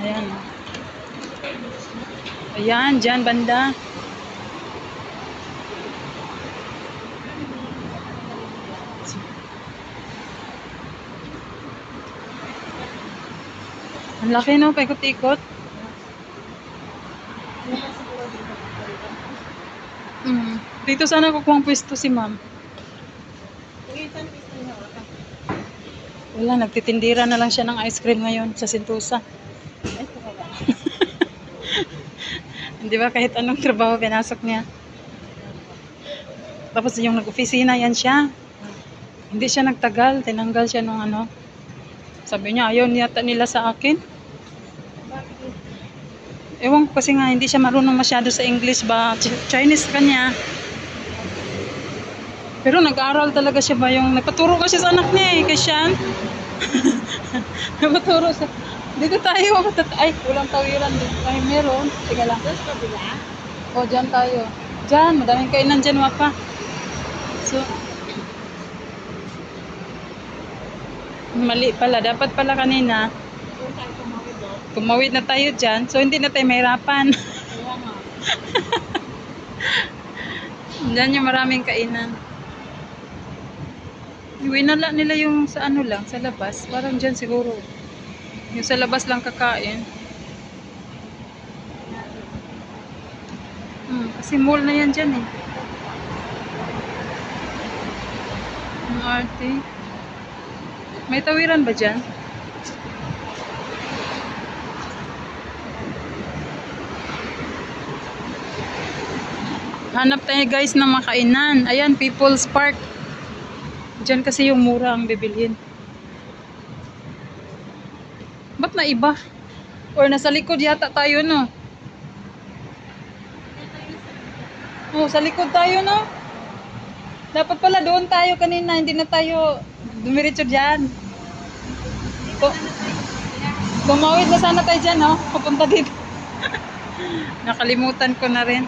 Ayan. Ayan, dyan banda. Ang laki no, paikot-ikot. Dito sana kukuha ang pwesto si ma'am. Wala, nagtitindira na lang siya ng ice cream ngayon sa Sentosa. Hindi ba kahit anong trabaho pinasok niya? Tapos yung nag-opisina yan siya. Hindi siya nagtagal, tinanggal siya nung ano. Sabi niya, ayaw niyata nila sa akin. Ewan ko kasi nga, hindi siya marunong masyado sa English ba, Chinese kanya. Pero nag-aaral talaga siya ba yung, nagpaturo kasi sa anak niya eh, kay Sean. Nagpaturo sa, dito tayo, ay, walang tawiran dito. Ay, meron. Sige lang. O, dyan tayo. Dyan, madaming kainan dyan, wapa. So, mali pala. Dapat pala kanina, tumawid na tayo dyan. So, hindi na tayo mahirapan. Dyan yung maraming kainan. Winala nila yung sa ano lang, sa labas. Parang dyan siguro. Yung sa labas lang kakain. Kasi mall na yan dyan eh. Ang arte. May tawiran ba dyan? Hanap tayo guys ng makainan. Ayan, People's Park. Diyan kasi yung mura ang bibilhin. Ba't na iba? Or nasa likod yata tayo, no? Oh, sa likod tayo, no? Dapat pala doon tayo kanina. Hindi na tayo dumiretso dyan. Tumawid na sana tayo dyan, no? Papunta dito. Nakalimutan ko na rin.